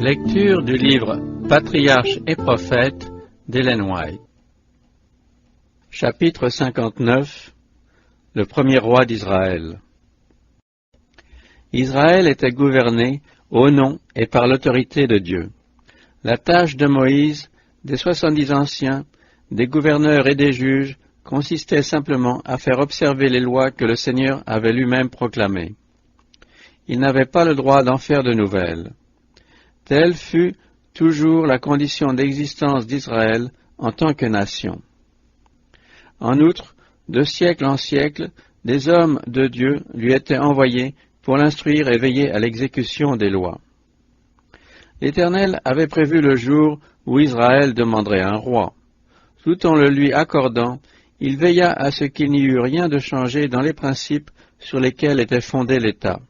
Lecture du livre Patriarches et prophètes d'Ellen White. Chapitre 59. Le premier roi d'Israël. Israël était gouverné au nom et par l'autorité de Dieu. La tâche de Moïse, des 70 anciens, des gouverneurs et des juges consistait simplement à faire observer les lois que le Seigneur avait lui-même proclamées. Ils n'avaient pas le droit d'en faire de nouvelles. Telle fut toujours la condition d'existence d'Israël en tant que nation. En outre, de siècle en siècle, des hommes de Dieu lui étaient envoyés pour l'instruire et veiller à l'exécution des lois. L'Éternel avait prévu le jour où Israël demanderait un roi. Tout en le lui accordant, il veilla à ce qu'il n'y eût rien de changé dans les principes sur lesquels était fondé l'État.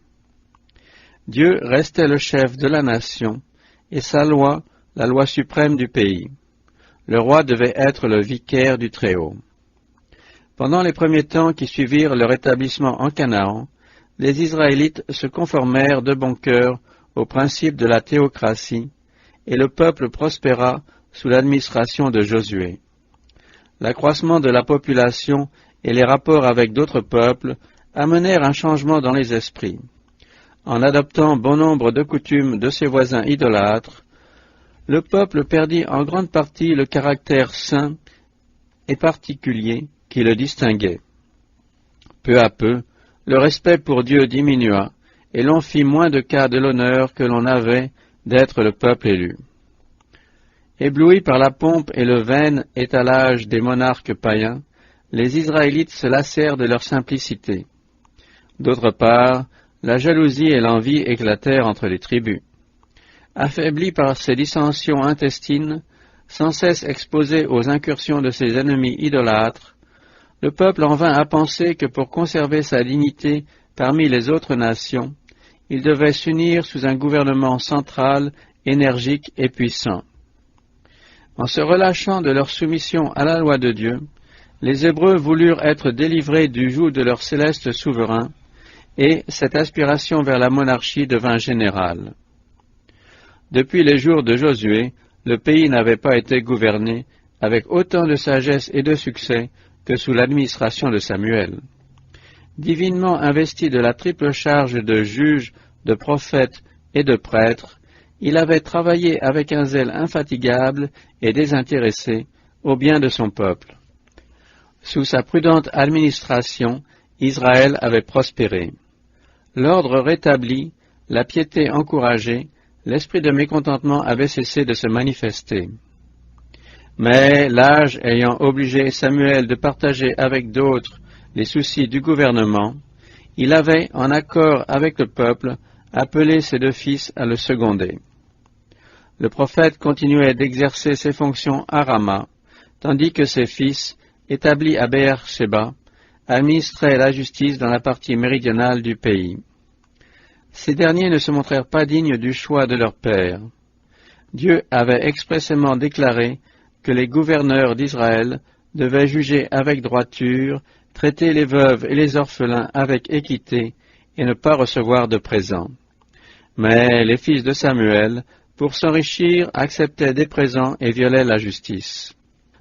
Dieu restait le chef de la nation, et sa loi, la loi suprême du pays. Le roi devait être le vicaire du Très-Haut. Pendant les premiers temps qui suivirent leur établissement en Canaan, les Israélites se conformèrent de bon cœur au principe de la théocratie, et le peuple prospéra sous l'administration de Josué. L'accroissement de la population et les rapports avec d'autres peuples amenèrent un changement dans les esprits. En adoptant bon nombre de coutumes de ses voisins idolâtres, le peuple perdit en grande partie le caractère saint et particulier qui le distinguait. Peu à peu, le respect pour Dieu diminua, et l'on fit moins de cas de l'honneur que l'on avait d'être le peuple élu. Éblouis par la pompe et le vain étalage des monarques païens, les Israélites se lassèrent de leur simplicité. D'autre part, la jalousie et l'envie éclatèrent entre les tribus. Affaibli par ces dissensions intestines, sans cesse exposé aux incursions de ses ennemis idolâtres, le peuple en vint à penser que pour conserver sa dignité parmi les autres nations, il devait s'unir sous un gouvernement central, énergique et puissant. En se relâchant de leur soumission à la loi de Dieu, les Hébreux voulurent être délivrés du joug de leur céleste souverain, et cette aspiration vers la monarchie devint générale. Depuis les jours de Josué, le pays n'avait pas été gouverné avec autant de sagesse et de succès que sous l'administration de Samuel. Divinement investi de la triple charge de juge, de prophète et de prêtre, il avait travaillé avec un zèle infatigable et désintéressé au bien de son peuple. Sous sa prudente administration, Israël avait prospéré. L'ordre rétabli, la piété encouragée, l'esprit de mécontentement avait cessé de se manifester. Mais l'âge ayant obligé Samuel de partager avec d'autres les soucis du gouvernement, il avait, en accord avec le peuple, appelé ses deux fils à le seconder. Le prophète continuait d'exercer ses fonctions à Rama, tandis que ses fils, établis à Beer-Sheba, administraient la justice dans la partie méridionale du pays. Ces derniers ne se montrèrent pas dignes du choix de leur père. Dieu avait expressément déclaré que les gouverneurs d'Israël devaient juger avec droiture, traiter les veuves et les orphelins avec équité et ne pas recevoir de présents. Mais les fils de Samuel, pour s'enrichir, acceptaient des présents et violaient la justice.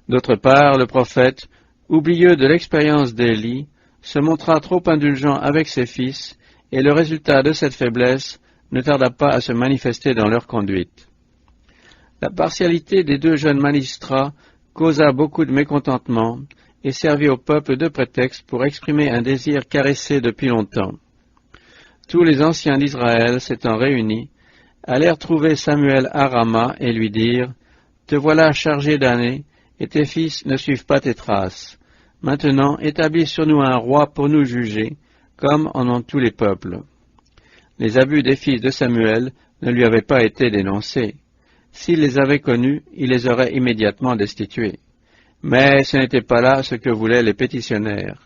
D'autre part, le prophète, oublieux de l'expérience d'Élie, se montra trop indulgent avec ses fils, et le résultat de cette faiblesse ne tarda pas à se manifester dans leur conduite. La partialité des deux jeunes magistrats causa beaucoup de mécontentement et servit au peuple de prétexte pour exprimer un désir caressé depuis longtemps. Tous les anciens d'Israël s'étant réunis, allèrent trouver Samuel à Rama et lui dirent « Te voilà chargé d'années, et tes fils ne suivent pas tes traces. Maintenant, établis sur nous un roi pour nous juger, comme en ont tous les peuples. » Les abus des fils de Samuel ne lui avaient pas été dénoncés. S'il les avait connus, il les aurait immédiatement destitués. Mais ce n'était pas là ce que voulaient les pétitionnaires.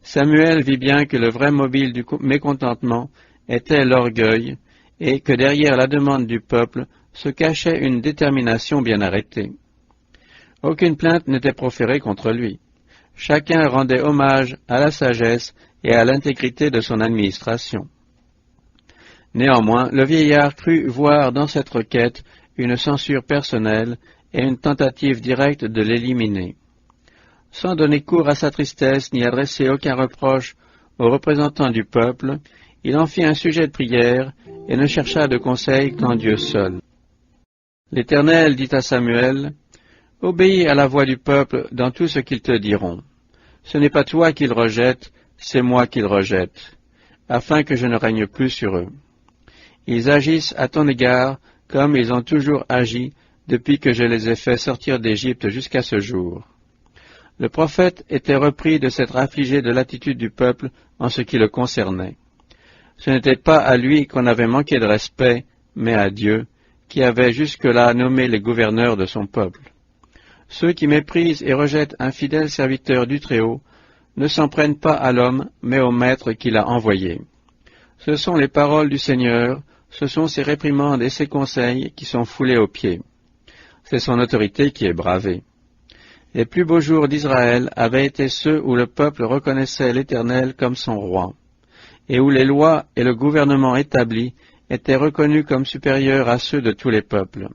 Samuel vit bien que le vrai mobile du mécontentement était l'orgueil, et que derrière la demande du peuple se cachait une détermination bien arrêtée. Aucune plainte n'était proférée contre lui. Chacun rendait hommage à la sagesse et à l'intégrité de son administration. Néanmoins, le vieillard crut voir dans cette requête une censure personnelle et une tentative directe de l'éliminer. Sans donner cours à sa tristesse ni adresser aucun reproche aux représentants du peuple, il en fit un sujet de prière et ne chercha de conseil qu'en Dieu seul. L'Éternel dit à Samuel, « Obéis à la voix du peuple dans tout ce qu'ils te diront. Ce n'est pas toi qu'ils rejettent, c'est moi qu'ils rejettent, afin que je ne règne plus sur eux. Ils agissent à ton égard comme ils ont toujours agi depuis que je les ai fait sortir d'Égypte jusqu'à ce jour. » Le prophète était repris de s'être affligé de l'attitude du peuple en ce qui le concernait. Ce n'était pas à lui qu'on avait manqué de respect, mais à Dieu, qui avait jusque-là nommé les gouverneurs de son peuple. Ceux qui méprisent et rejettent un fidèle serviteur du Très-Haut ne s'en prennent pas à l'homme, mais au Maître qui l'a envoyé. Ce sont les paroles du Seigneur, ce sont ses réprimandes et ses conseils qui sont foulés aux pieds. C'est son autorité qui est bravée. Les plus beaux jours d'Israël avaient été ceux où le peuple reconnaissait l'Éternel comme son roi, et où les lois et le gouvernement établi étaient reconnus comme supérieurs à ceux de tous les peuples.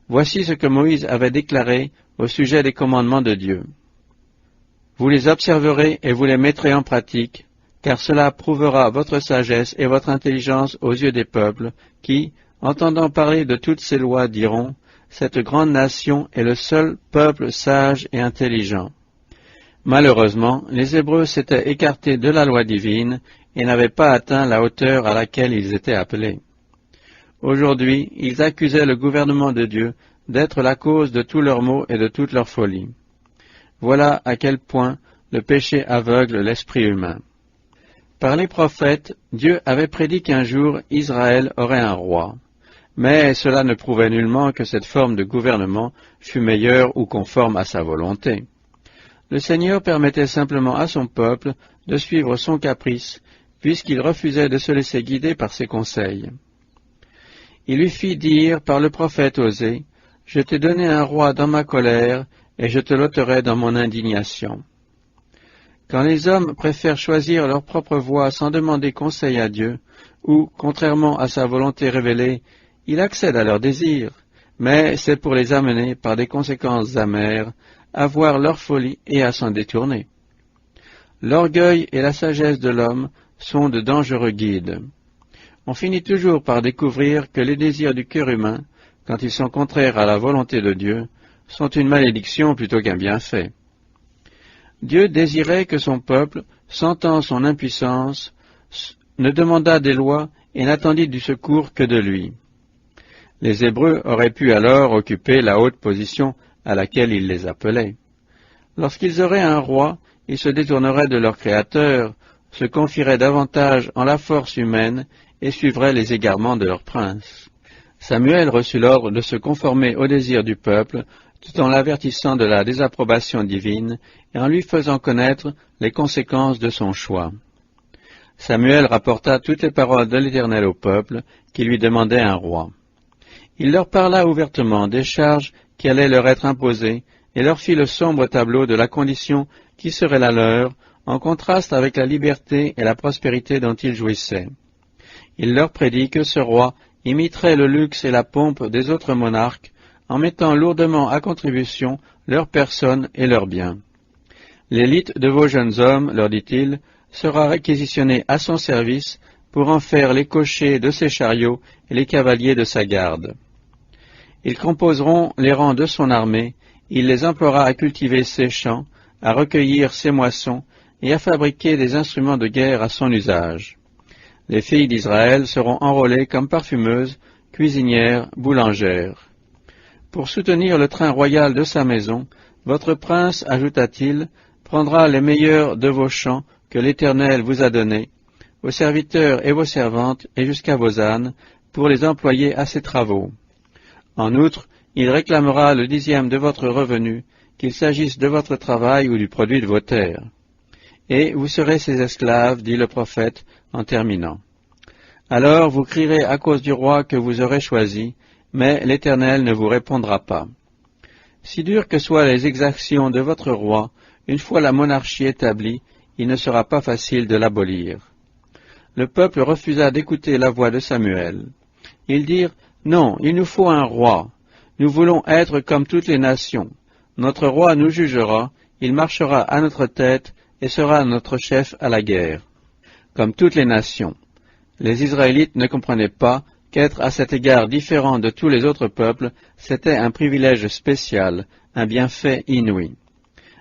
Voici ce que Moïse avait déclaré au sujet des commandements de Dieu. Vous les observerez et vous les mettrez en pratique, car cela prouvera votre sagesse et votre intelligence aux yeux des peuples, qui, entendant parler de toutes ces lois, diront, « Cette grande nation est le seul peuple sage et intelligent. » Malheureusement, les Hébreux s'étaient écartés de la loi divine et n'avaient pas atteint la hauteur à laquelle ils étaient appelés. Aujourd'hui, ils accusaient le gouvernement de Dieu d'être la cause de tous leurs maux et de toute leur folie. Voilà à quel point le péché aveugle l'esprit humain. Par les prophètes, Dieu avait prédit qu'un jour Israël aurait un roi. Mais cela ne prouvait nullement que cette forme de gouvernement fût meilleure ou conforme à sa volonté. Le Seigneur permettait simplement à son peuple de suivre son caprice, puisqu'il refusait de se laisser guider par ses conseils. Il lui fit dire par le prophète Osée, « Je t'ai donné un roi dans ma colère, et je te l'ôterai dans mon indignation. » Quand les hommes préfèrent choisir leur propre voie sans demander conseil à Dieu, ou, contrairement à sa volonté révélée, il accède à leurs désirs, mais c'est pour les amener, par des conséquences amères, à voir leur folie et à s'en détourner. L'orgueil et la sagesse de l'homme sont de dangereux guides. On finit toujours par découvrir que les désirs du cœur humain, quand ils sont contraires à la volonté de Dieu, sont une malédiction plutôt qu'un bienfait. Dieu désirait que son peuple, sentant son impuissance, ne demandât des lois et n'attendît du secours que de lui. Les Hébreux auraient pu alors occuper la haute position à laquelle il les appelait. Lorsqu'ils auraient un roi, ils se détourneraient de leur Créateur, se confieraient davantage en la force humaine et suivraient les égarements de leur prince. Samuel reçut l'ordre de se conformer aux désirs du peuple, tout en l'avertissant de la désapprobation divine et en lui faisant connaître les conséquences de son choix. Samuel rapporta toutes les paroles de l'Éternel au peuple, qui lui demandait un roi. Il leur parla ouvertement des charges qui allaient leur être imposées et leur fit le sombre tableau de la condition qui serait la leur, en contraste avec la liberté et la prospérité dont ils jouissaient. Il leur prédit que ce roi imiterait le luxe et la pompe des autres monarques, en mettant lourdement à contribution leurs personnes et leurs biens. L'élite de vos jeunes hommes, leur dit-il, sera réquisitionnée à son service pour en faire les cochers de ses chariots et les cavaliers de sa garde. Ils composeront les rangs de son armée, il les emploiera à cultiver ses champs, à recueillir ses moissons et à fabriquer des instruments de guerre à son usage. Les filles d'Israël seront enrôlées comme parfumeuses, cuisinières, boulangères. Pour soutenir le train royal de sa maison, votre prince, ajouta-t-il, prendra les meilleurs de vos champs que l'Éternel vous a donnés, vos serviteurs et vos servantes, et jusqu'à vos ânes, pour les employer à ses travaux. En outre, il réclamera le 10e de votre revenu, qu'il s'agisse de votre travail ou du produit de vos terres. Et vous serez ses esclaves, dit le prophète, en terminant. Alors vous crierez à cause du roi que vous aurez choisi, mais l'Éternel ne vous répondra pas. Si dures que soient les exactions de votre roi, une fois la monarchie établie, il ne sera pas facile de l'abolir. le peuple refusa d'écouter la voix de Samuel. Ils dirent, « Non, il nous faut un roi. Nous voulons être comme toutes les nations. Notre roi nous jugera, il marchera à notre tête et sera notre chef à la guerre. » Comme toutes les nations. Les Israélites ne comprenaient pas qu'être à cet égard différent de tous les autres peuples, c'était un privilège spécial, un bienfait inouï.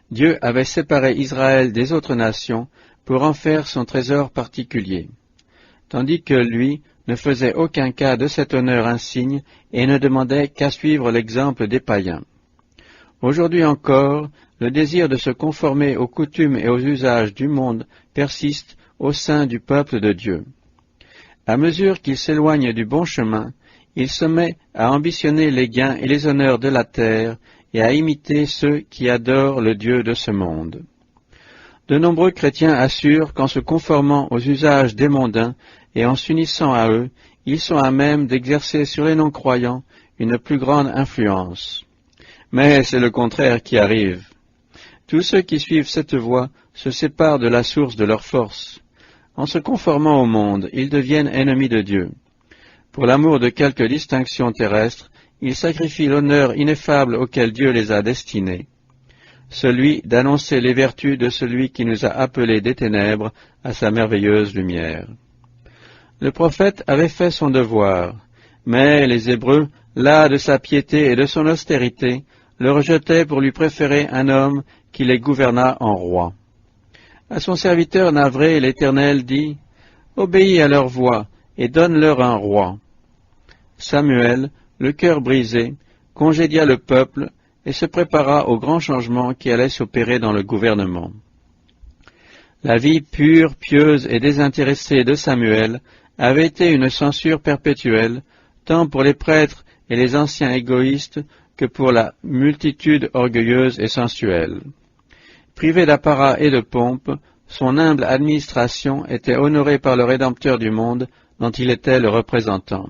Dieu avait séparé Israël des autres nations pour en faire son trésor particulier, tandis que lui ne faisait aucun cas de cet honneur insigne et ne demandait qu'à suivre l'exemple des païens. Aujourd'hui encore, le désir de se conformer aux coutumes et aux usages du monde persiste au sein du peuple de Dieu. À mesure qu'il s'éloigne du bon chemin, il se met à ambitionner les gains et les honneurs de la terre et à imiter ceux qui adorent le Dieu de ce monde. De nombreux chrétiens assurent qu'en se conformant aux usages des mondains et en s'unissant à eux, ils sont à même d'exercer sur les non-croyants une plus grande influence. Mais c'est le contraire qui arrive. Tous ceux qui suivent cette voie se séparent de la source de leur force. En se conformant au monde, ils deviennent ennemis de Dieu. Pour l'amour de quelques distinctions terrestres, ils sacrifient l'honneur ineffable auquel Dieu les a destinés, celui d'annoncer les vertus de celui qui nous a appelés des ténèbres à sa merveilleuse lumière. Le prophète avait fait son devoir, mais les Hébreux, las de sa piété et de son austérité, le rejetaient pour lui préférer un homme qui les gouvernât en roi. À son serviteur navré, l'Éternel dit, « Obéis à leur voix et donne-leur un roi. » Samuel, le cœur brisé, congédia le peuple et se prépara au grand changement qui allait s'opérer dans le gouvernement. La vie pure, pieuse et désintéressée de Samuel avait été une censure perpétuelle, tant pour les prêtres et les anciens égoïstes que pour la multitude orgueilleuse et sensuelle. Privé d'apparat et de pompe, son humble administration était honorée par le Rédempteur du monde dont il était le représentant.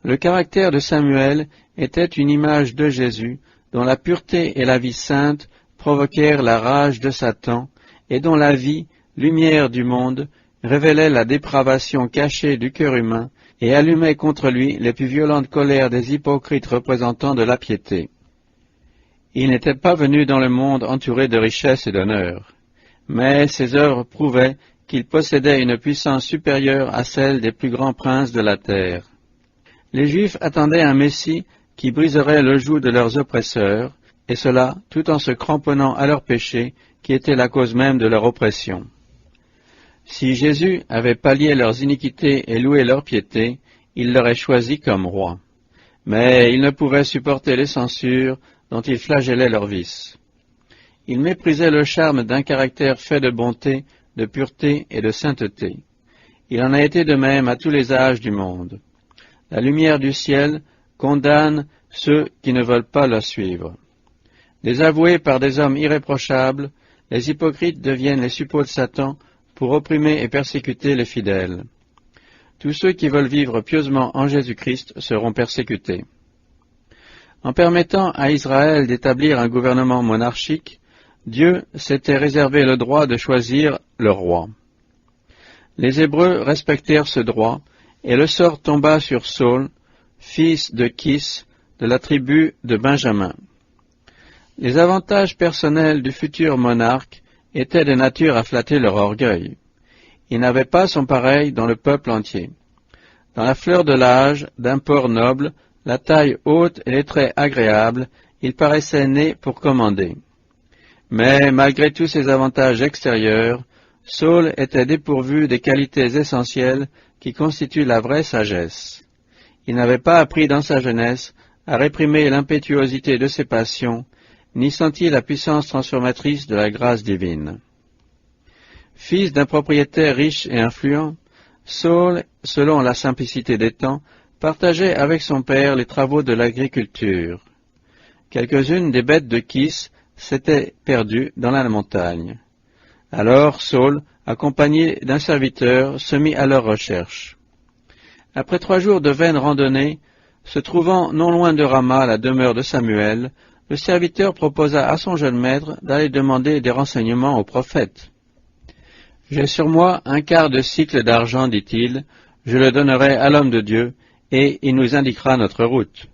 Le caractère de Samuel était une image de Jésus dont la pureté et la vie sainte provoquèrent la rage de Satan et dont la vie, lumière du monde, révélait la dépravation cachée du cœur humain et allumait contre lui les plus violentes colères des hypocrites représentants de la piété. Il n'était pas venu dans le monde entouré de richesses et d'honneur, mais ses œuvres prouvaient qu'il possédait une puissance supérieure à celle des plus grands princes de la terre. Les Juifs attendaient un Messie qui briserait le joug de leurs oppresseurs, et cela tout en se cramponnant à leurs péchés, qui étaient la cause même de leur oppression. Si Jésus avait pallié leurs iniquités et loué leur piété, il l'aurait choisi comme roi. Mais il ne pouvait supporter les censures dont il flagellait leurs vices. Il méprisait le charme d'un caractère fait de bonté, de pureté et de sainteté. Il en a été de même à tous les âges du monde. La lumière du ciel condamne ceux qui ne veulent pas la suivre. Désavoués par des hommes irréprochables, les hypocrites deviennent les suppôts de Satan pour opprimer et persécuter les fidèles. Tous ceux qui veulent vivre pieusement en Jésus-Christ seront persécutés. En permettant à Israël d'établir un gouvernement monarchique, Dieu s'était réservé le droit de choisir le roi. Les Hébreux respectèrent ce droit, et le sort tomba sur Saul, fils de Kis, de la tribu de Benjamin. Les avantages personnels du futur monarque étaient de nature à flatter leur orgueil. Il n'avait pas son pareil dans le peuple entier. Dans la fleur de l'âge, d'un port noble, la taille haute et les traits agréables, il paraissait né pour commander. Mais malgré tous ces avantages extérieurs, Saul était dépourvu des qualités essentielles qui constituent la vraie sagesse. Il n'avait pas appris dans sa jeunesse à réprimer l'impétuosité de ses passions, ni senti la puissance transformatrice de la grâce divine. Fils d'un propriétaire riche et influent, Saul, selon la simplicité des temps, partageait avec son père les travaux de l'agriculture. Quelques-unes des bêtes de Kis s'étaient perdues dans la montagne. Alors Saul, accompagné d'un serviteur, se mit à leur recherche. Après 3 jours de vaines randonnées, se trouvant non loin de Rama, la demeure de Samuel, le serviteur proposa à son jeune maître d'aller demander des renseignements au prophète. J'ai sur moi un quart de cycle d'argent, dit-il, je le donnerai à l'homme de Dieu, et il nous indiquera notre route.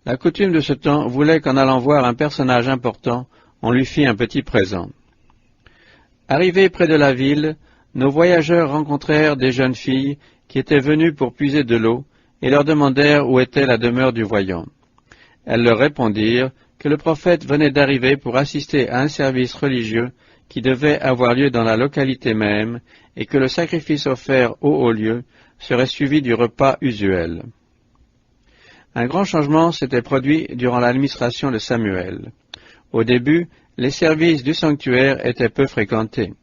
La coutume de ce temps voulait qu'en allant voir un personnage important, on lui fit un petit présent. Arrivés près de la ville, nos voyageurs rencontrèrent des jeunes filles qui étaient venues pour puiser de l'eau et leur demandèrent où était la demeure du voyant. Elles leur répondirent que le prophète venait d'arriver pour assister à un service religieux qui devait avoir lieu dans la localité même et que le sacrifice offert au haut lieu serait suivi du repas usuel. Un grand changement s'était produit durant l'administration de Samuel. Au début, les services du sanctuaire étaient peu fréquentés.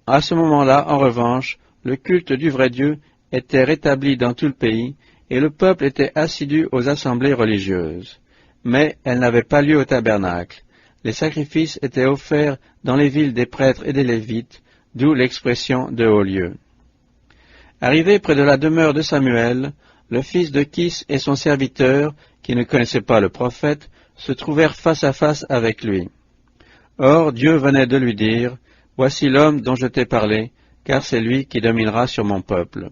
À ce moment-là, en revanche, le culte du vrai Dieu était rétabli dans tout le pays et le peuple était assidu aux assemblées religieuses. Mais elles n'avaient pas lieu au tabernacle. Les sacrifices étaient offerts dans les villes des prêtres et des lévites, d'où l'expression de haut lieu. Arrivé près de la demeure de Samuel, le fils de Kis et son serviteur, qui ne connaissaient pas le prophète, se trouvèrent face à face avec lui. Or, Dieu venait de lui dire, « Voici l'homme dont je t'ai parlé, car c'est lui qui dominera sur mon peuple. »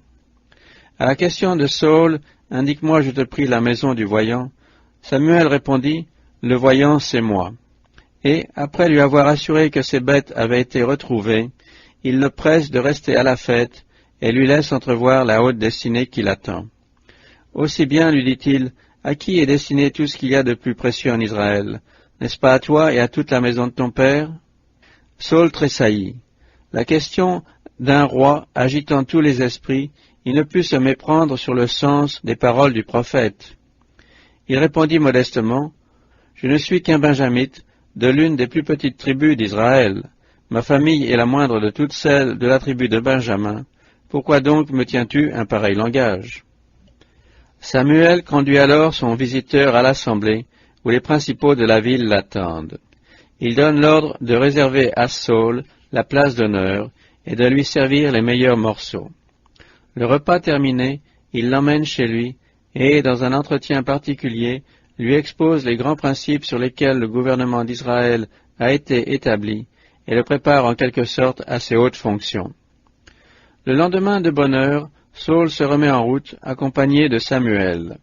À la question de Saül, « Indique-moi, je te prie, la maison du voyant », Samuel répondit, « Le voyant, c'est moi. » Et, après lui avoir assuré que ses bêtes avaient été retrouvées, il le presse de rester à la fête et lui laisse entrevoir la haute destinée qui l'attend. Aussi bien, lui dit-il, à qui est destiné tout ce qu'il y a de plus précieux en Israël? N'est-ce pas à toi et à toute la maison de ton père? Saül tressaillit. La question d'un roi agitant tous les esprits, il ne put se méprendre sur le sens des paroles du prophète. Il répondit modestement, « Je ne suis qu'un benjamite de l'une des plus petites tribus d'Israël. Ma famille est la moindre de toutes celles de la tribu de Benjamin. Pourquoi donc me tiens-tu un pareil langage ?» Samuel conduit alors son visiteur à l'assemblée, où les principaux de la ville l'attendent. Il donne l'ordre de réserver à Saül la place d'honneur et de lui servir les meilleurs morceaux. Le repas terminé, il l'emmène chez lui et, dans un entretien particulier, lui expose les grands principes sur lesquels le gouvernement d'Israël a été établi et le prépare en quelque sorte à ses hautes fonctions. Le lendemain de bonne heure, Saül se remet en route, accompagné de Samuel.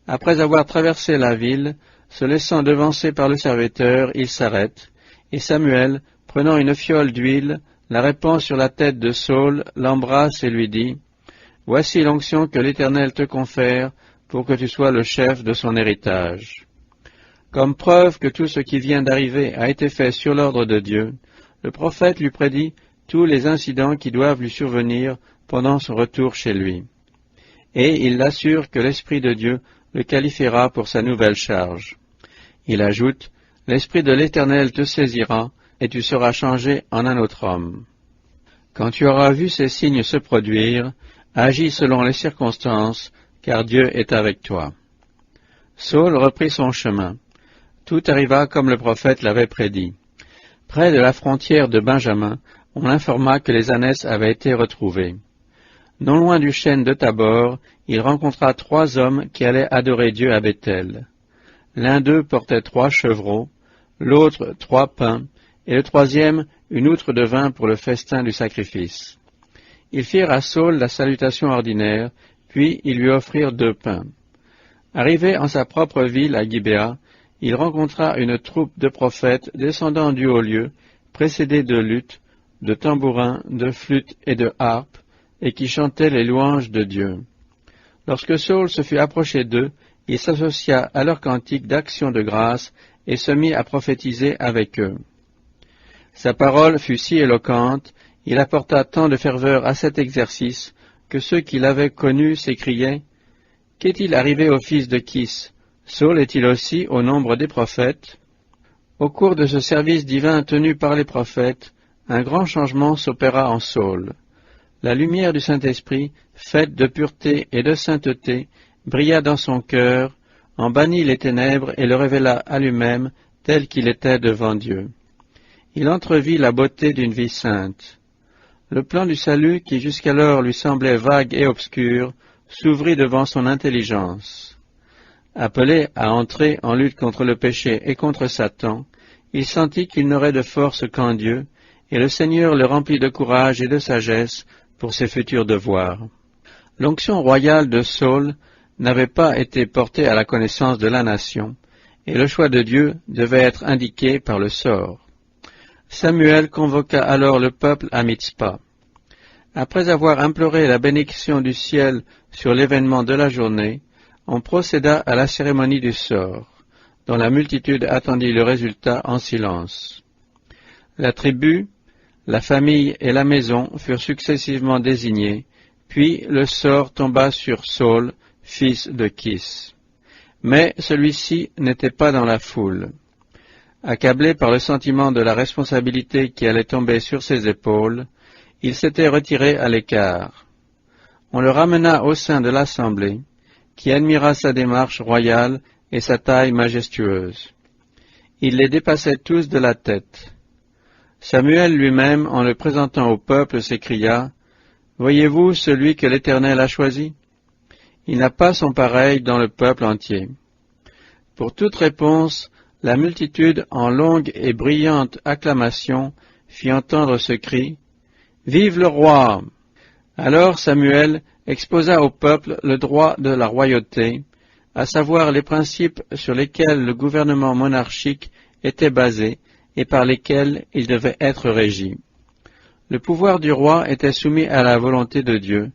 Après avoir traversé la ville, se laissant devancer par le serviteur, il s'arrête, et Samuel, prenant une fiole d'huile, la répand sur la tête de Saül, l'embrasse et lui dit, « Voici l'onction que l'Éternel te confère pour que tu sois le chef de son héritage. » Comme preuve que tout ce qui vient d'arriver a été fait sur l'ordre de Dieu, le prophète lui prédit tous les incidents qui doivent lui survenir pendant son retour chez lui. Et il l'assure que l'Esprit de Dieu le qualifiera pour sa nouvelle charge. Il ajoute, « L'Esprit de l'Éternel te saisira, et tu seras changé en un autre homme. Quand tu auras vu ces signes se produire, agis selon les circonstances, car Dieu est avec toi. » Saül reprit son chemin. Tout arriva comme le prophète l'avait prédit. Près de la frontière de Benjamin, on l'informa que les ânesses avaient été retrouvées. Non loin du chêne de Tabor, il rencontra 3 hommes qui allaient adorer Dieu à Béthel. L'un d'eux portait 3 chevreaux, l'autre 3 pains, et le troisième une outre de vin pour le festin du sacrifice. Ils firent à Saül la salutation ordinaire, puis ils lui offrirent 2 pains. Arrivé en sa propre ville à Gibéa, il rencontra une troupe de prophètes descendant du haut lieu, précédés de luttes, de tambourins, de flûtes et de harpes, et qui chantaient les louanges de Dieu. Lorsque Saül se fut approché d'eux, il s'associa à leur cantique d'action de grâce et se mit à prophétiser avec eux. Sa parole fut si éloquente, il apporta tant de ferveur à cet exercice, que ceux qui l'avaient connu s'écriaient « Qu'est-il arrivé au fils de Kis? Saül est-il aussi au nombre des prophètes ?» Au cours de ce service divin tenu par les prophètes, un grand changement s'opéra en Saül. La lumière du Saint-Esprit, faite de pureté et de sainteté, brilla dans son cœur, en bannit les ténèbres et le révéla à lui-même tel qu'il était devant Dieu. Il entrevit la beauté d'une vie sainte. Le plan du salut, qui jusqu'alors lui semblait vague et obscur, s'ouvrit devant son intelligence. Appelé à entrer en lutte contre le péché et contre Satan, il sentit qu'il n'aurait de force qu'en Dieu, et le Seigneur le remplit de courage et de sagesse pour ses futurs devoirs. L'onction royale de Saul n'avait pas été portée à la connaissance de la nation, et le choix de Dieu devait être indiqué par le sort. Samuel convoqua alors le peuple à Mitzpa. Après avoir imploré la bénédiction du ciel sur l'événement de la journée, on procéda à la cérémonie du sort, dont la multitude attendit le résultat en silence. La tribu, la famille et la maison furent successivement désignés, puis le sort tomba sur Saul, fils de Kis. Mais celui-ci n'était pas dans la foule. Accablé par le sentiment de la responsabilité qui allait tomber sur ses épaules, il s'était retiré à l'écart. On le ramena au sein de l'assemblée, qui admira sa démarche royale et sa taille majestueuse. Il les dépassait tous de la tête. Samuel lui-même, en le présentant au peuple, s'écria « Voyez-vous celui que l'Éternel a choisi? Il n'a pas son pareil dans le peuple entier. » Pour toute réponse, la multitude, en longue et brillante acclamation, fit entendre ce cri « Vive le roi !» Alors Samuel exposa au peuple le droit de la royauté, à savoir les principes sur lesquels le gouvernement monarchique était basé et par lesquels il devait être régi. Le pouvoir du roi était soumis à la volonté de Dieu.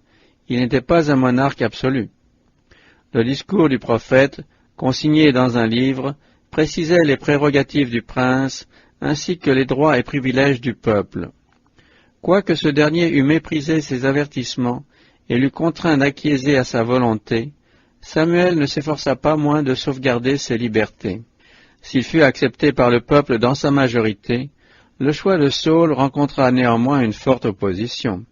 Il n'était pas un monarque absolu. Le discours du prophète, consigné dans un livre, précisait les prérogatives du prince ainsi que les droits et privilèges du peuple. Quoique ce dernier eût méprisé ses avertissements et l'eût contraint d'acquiescer à sa volonté, Samuel ne s'efforça pas moins de sauvegarder ses libertés. S'il fut accepté par le peuple dans sa majorité, le choix de Saul rencontra néanmoins une forte opposition.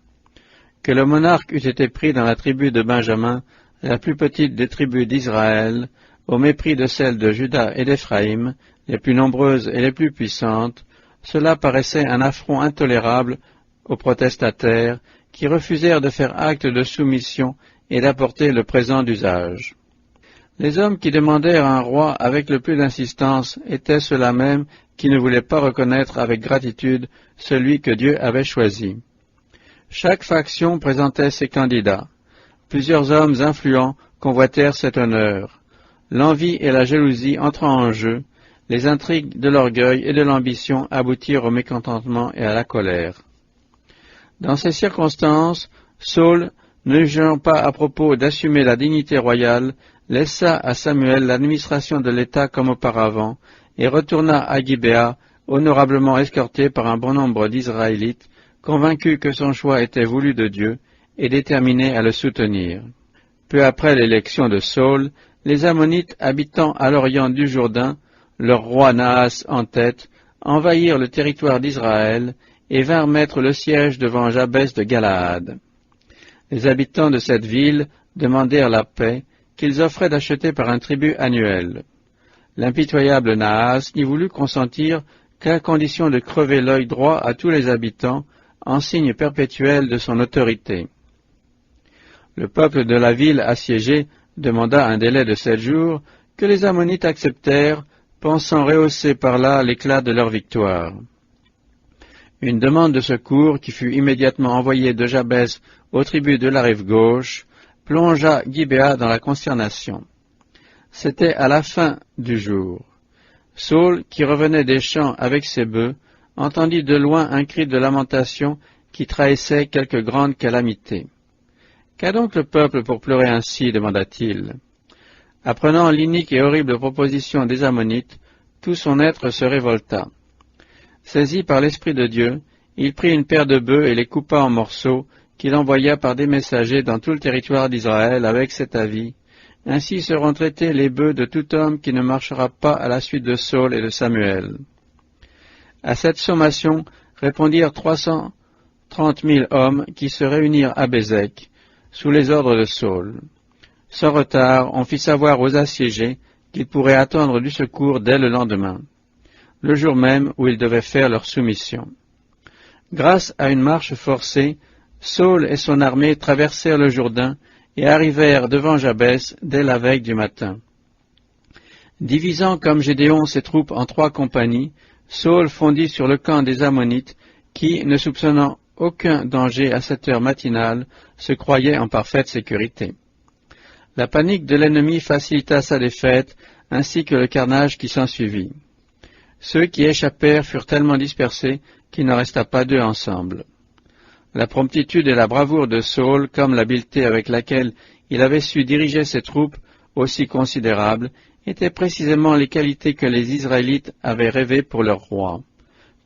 Que le monarque eût été pris dans la tribu de Benjamin, la plus petite des tribus d'Israël, au mépris de celles de Juda et d'Éphraïm, les plus nombreuses et les plus puissantes, cela paraissait un affront intolérable aux protestataires qui refusèrent de faire acte de soumission et d'apporter le présent d'usage. Les hommes qui demandèrent un roi avec le plus d'insistance étaient ceux-là même qui ne voulaient pas reconnaître avec gratitude celui que Dieu avait choisi. Chaque faction présentait ses candidats. Plusieurs hommes influents convoitèrent cet honneur. L'envie et la jalousie entrant en jeu, les intrigues de l'orgueil et de l'ambition aboutirent au mécontentement et à la colère. Dans ces circonstances, Saul, ne jugeant pas à propos d'assumer la dignité royale, laissa à Samuel l'administration de l'État comme auparavant, et retourna à Gibéa, honorablement escorté par un bon nombre d'Israélites, convaincus que son choix était voulu de Dieu, et déterminés à le soutenir. Peu après l'élection de Saul, les Ammonites habitant à l'orient du Jourdain, leur roi Naas en tête, envahirent le territoire d'Israël et vinrent mettre le siège devant Jabès de Galaad. Les habitants de cette ville demandèrent la paix, qu'ils offraient d'acheter par un tribut annuel. L'impitoyable Naas n'y voulut consentir qu'à condition de crever l'œil droit à tous les habitants, en signe perpétuel de son autorité. Le peuple de la ville assiégée demanda un délai de 7 jours, que les Ammonites acceptèrent, pensant rehausser par là l'éclat de leur victoire. Une demande de secours, qui fut immédiatement envoyée de Jabès aux tribus de la rive gauche, plongea Gibéa dans la consternation. C'était à la fin du jour. Saul, qui revenait des champs avec ses bœufs, entendit de loin un cri de lamentation qui trahissait quelque grande calamité. « Qu'a donc le peuple pour pleurer ainsi » demanda-t-il. Apprenant l'inique et horrible proposition des Ammonites, tout son être se révolta. Saisi par l'Esprit de Dieu, il prit une paire de bœufs et les coupa en morceaux, qu'il envoya par des messagers dans tout le territoire d'Israël avec cet avis. Ainsi seront traités les bœufs de tout homme qui ne marchera pas à la suite de Saul et de Samuel. À cette sommation répondirent 330 000 hommes qui se réunirent à Bézek, sous les ordres de Saul. Sans retard, on fit savoir aux assiégés qu'ils pourraient attendre du secours dès le lendemain, le jour même où ils devaient faire leur soumission. Grâce à une marche forcée, Saul et son armée traversèrent le Jourdain et arrivèrent devant Jabès dès la veille du matin. Divisant comme Gédéon ses troupes en 3 compagnies, Saul fondit sur le camp des Ammonites qui, ne soupçonnant aucun danger à cette heure matinale, se croyait en parfaite sécurité. La panique de l'ennemi facilita sa défaite, ainsi que le carnage qui s'ensuivit. Ceux qui échappèrent furent tellement dispersés qu'il n'en resta pas deux ensemble. La promptitude et la bravoure de Saul, comme l'habileté avec laquelle il avait su diriger ses troupes, aussi considérables, étaient précisément les qualités que les Israélites avaient rêvées pour leur roi,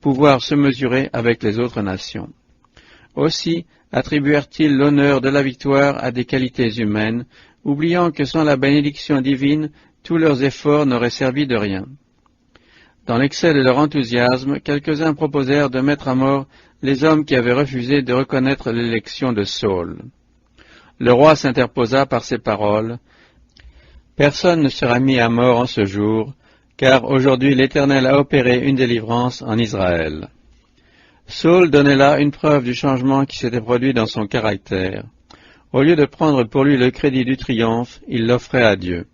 pouvoir se mesurer avec les autres nations. Aussi attribuèrent-ils l'honneur de la victoire à des qualités humaines, oubliant que sans la bénédiction divine, tous leurs efforts n'auraient servi de rien. Dans l'excès de leur enthousiasme, quelques-uns proposèrent de mettre à mort les hommes qui avaient refusé de reconnaître l'élection de Saul. Le roi s'interposa par ces paroles. « Personne ne sera mis à mort en ce jour, car aujourd'hui l'Éternel a opéré une délivrance en Israël. » Saul donnait là une preuve du changement qui s'était produit dans son caractère. Au lieu de prendre pour lui le crédit du triomphe, il l'offrait à Dieu.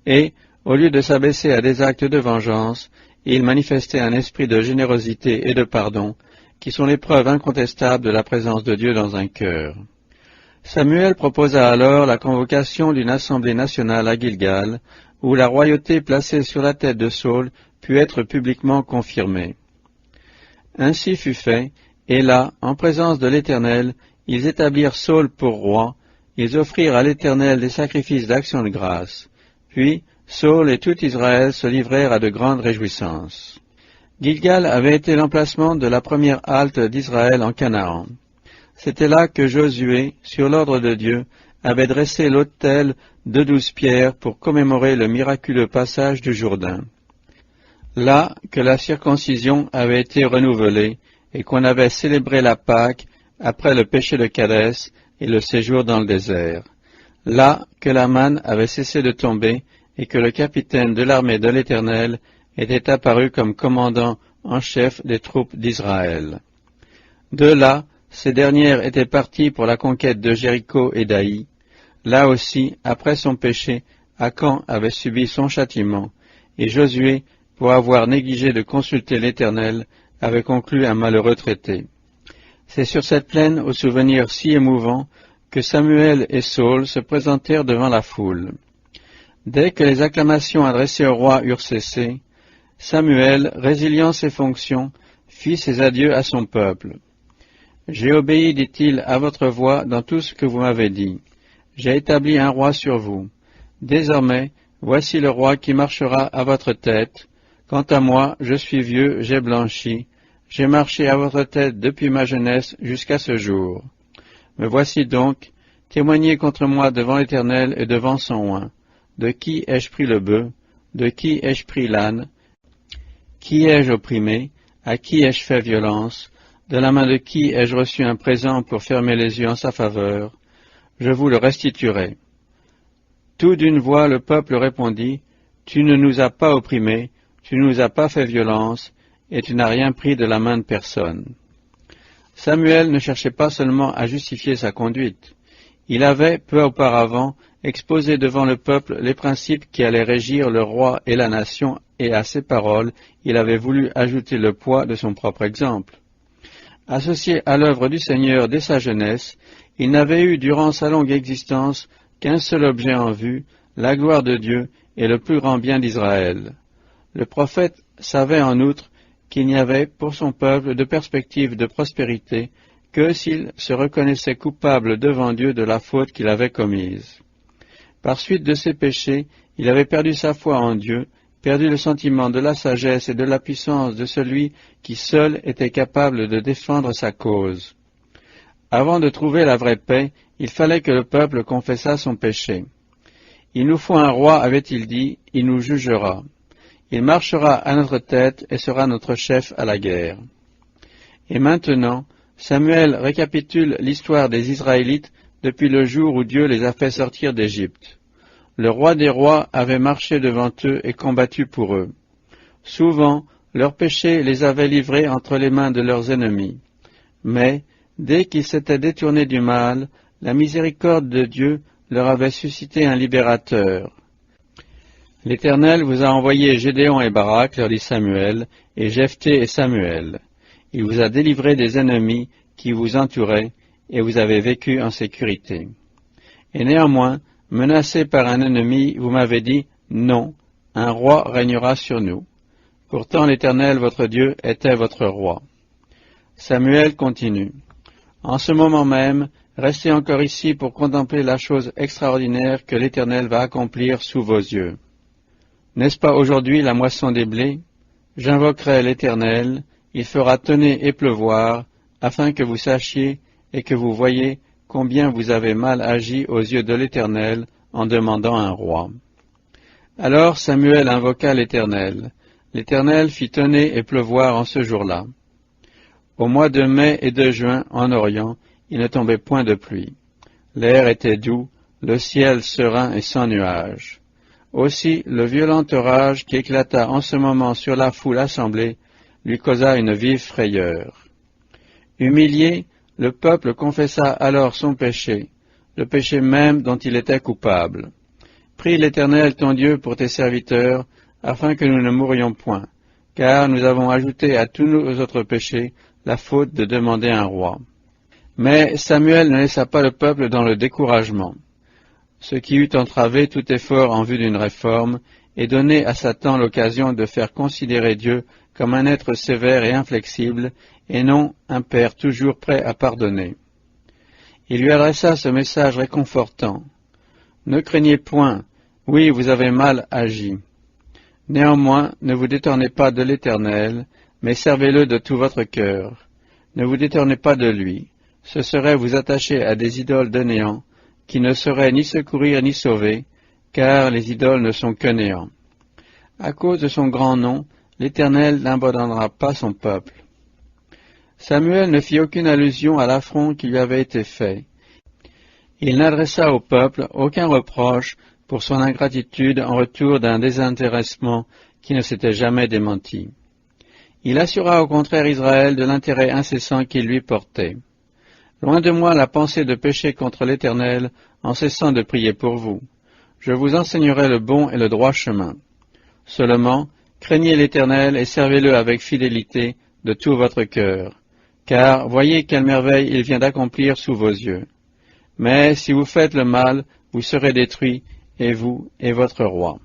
Et, au lieu de s'abaisser à des actes de vengeance, il manifestait un esprit de générosité et de pardon, qui sont les preuves incontestables de la présence de Dieu dans un cœur. Samuel proposa alors la convocation d'une assemblée nationale à Gilgal, où la royauté placée sur la tête de Saul put être publiquement confirmée. Ainsi fut fait, et là, en présence de l'Éternel, ils établirent Saul pour roi, ils offrirent à l'Éternel des sacrifices d'action de grâce. Puis, Saul et tout Israël se livrèrent à de grandes réjouissances. Gilgal avait été l'emplacement de la première halte d'Israël en Canaan. C'était là que Josué, sur l'ordre de Dieu, avait dressé l'autel de 12 pierres pour commémorer le miraculeux passage du Jourdain. Là que la circoncision avait été renouvelée et qu'on avait célébré la Pâque après le péché de Kadès et le séjour dans le désert. Là que la manne avait cessé de tomber et que le capitaine de l'armée de l'Éternel était apparu comme commandant en chef des troupes d'Israël. De là, ces dernières étaient parties pour la conquête de Jéricho et d'Aï. Là aussi, après son péché, Akan avait subi son châtiment, et Josué, pour avoir négligé de consulter l'Éternel, avait conclu un malheureux traité. C'est sur cette plaine, au souvenir si émouvant, que Samuel et Saul se présentèrent devant la foule. Dès que les acclamations adressées au roi eurent cessé, Samuel, résiliant ses fonctions, fit ses adieux à son peuple. « J'ai obéi, dit-il, à votre voix dans tout ce que vous m'avez dit. J'ai établi un roi sur vous. Désormais, voici le roi qui marchera à votre tête. Quant à moi, je suis vieux, j'ai blanchi. J'ai marché à votre tête depuis ma jeunesse jusqu'à ce jour. Me voici donc, témoignez contre moi devant l'Éternel et devant son oint. De qui ai-je pris le bœuf? De qui ai-je pris l'âne? Qui ai-je opprimé? À qui ai-je fait violence? De la main de qui ai-je reçu un présent pour fermer les yeux en sa faveur? Je vous le restituerai. » Tout d'une voix le peuple répondit, « Tu ne nous as pas opprimés, tu ne nous as pas fait violence, et tu n'as rien pris de la main de personne. » Samuel ne cherchait pas seulement à justifier sa conduite. Il avait, peu auparavant, exposé devant le peuple les principes qui allaient régir le roi et la nation, et à ces paroles, il avait voulu ajouter le poids de son propre exemple. Associé à l'œuvre du Seigneur dès sa jeunesse, il n'avait eu durant sa longue existence qu'un seul objet en vue, la gloire de Dieu et le plus grand bien d'Israël. Le prophète savait en outre qu'il n'y avait pour son peuple de perspective de prospérité que s'il se reconnaissait coupable devant Dieu de la faute qu'il avait commise. Par suite de ses péchés, il avait perdu sa foi en Dieu, perdu le sentiment de la sagesse et de la puissance de celui qui seul était capable de défendre sa cause. Avant de trouver la vraie paix, il fallait que le peuple confessât son péché. « Il nous faut un roi, avait-il dit, il nous jugera. Il marchera à notre tête et sera notre chef à la guerre. » Et maintenant, Samuel récapitule l'histoire des Israélites depuis le jour où Dieu les a fait sortir d'Égypte. Le roi des rois avait marché devant eux et combattu pour eux. Souvent, leurs péchés les avaient livrés entre les mains de leurs ennemis. Mais, dès qu'ils s'étaient détournés du mal, la miséricorde de Dieu leur avait suscité un libérateur. « L'Éternel vous a envoyé Gédéon et Barak, leur dit Samuel, et Jephthé et Samuel. Il vous a délivré des ennemis qui vous entouraient, et vous avez vécu en sécurité. Et néanmoins, menacé par un ennemi, vous m'avez dit, non, un roi régnera sur nous. Pourtant l'Éternel, votre Dieu, était votre roi. Samuel continue. En ce moment même, restez encore ici pour contempler la chose extraordinaire que l'Éternel va accomplir sous vos yeux. N'est-ce pas aujourd'hui la moisson des blés? J'invoquerai l'Éternel, il fera tonner et pleuvoir, afin que vous sachiez et que vous voyez combien vous avez mal agi aux yeux de l'Éternel en demandant un roi. Alors Samuel invoqua l'Éternel. L'Éternel fit tonner et pleuvoir en ce jour-là. Au mois de mai et de juin, en Orient, il ne tombait point de pluie. L'air était doux, le ciel serein et sans nuages. Aussi, le violent orage qui éclata en ce moment sur la foule assemblée lui causa une vive frayeur. Humilié, le peuple confessa alors son péché, le péché même dont il était coupable. Prie l'Éternel ton Dieu pour tes serviteurs, afin que nous ne mourions point, car nous avons ajouté à tous nos autres péchés la faute de demander un roi. Mais Samuel ne laissa pas le peuple dans le découragement, ce qui eût entravé tout effort en vue d'une réforme, et donné à Satan l'occasion de faire considérer Dieu comme un être sévère et inflexible, et non un Père toujours prêt à pardonner. Il lui adressa ce message réconfortant. Ne craignez point, oui, vous avez mal agi. Néanmoins, ne vous détournez pas de l'Éternel, mais servez-le de tout votre cœur. Ne vous détournez pas de lui. Ce serait vous attacher à des idoles de néant, qui ne sauraient ni secourir ni sauver, car les idoles ne sont que néant. À cause de son grand nom, l'Éternel n'abandonnera pas son peuple. Samuel ne fit aucune allusion à l'affront qui lui avait été fait. Il n'adressa au peuple aucun reproche pour son ingratitude en retour d'un désintéressement qui ne s'était jamais démenti. Il assura au contraire Israël de l'intérêt incessant qu'il lui portait. Loin de moi la pensée de pécher contre l'Éternel en cessant de prier pour vous. Je vous enseignerai le bon et le droit chemin. Seulement, craignez l'Éternel et servez-le avec fidélité de tout votre cœur, car voyez quelle merveille il vient d'accomplir sous vos yeux. Mais si vous faites le mal, vous serez détruits, et vous et votre roi.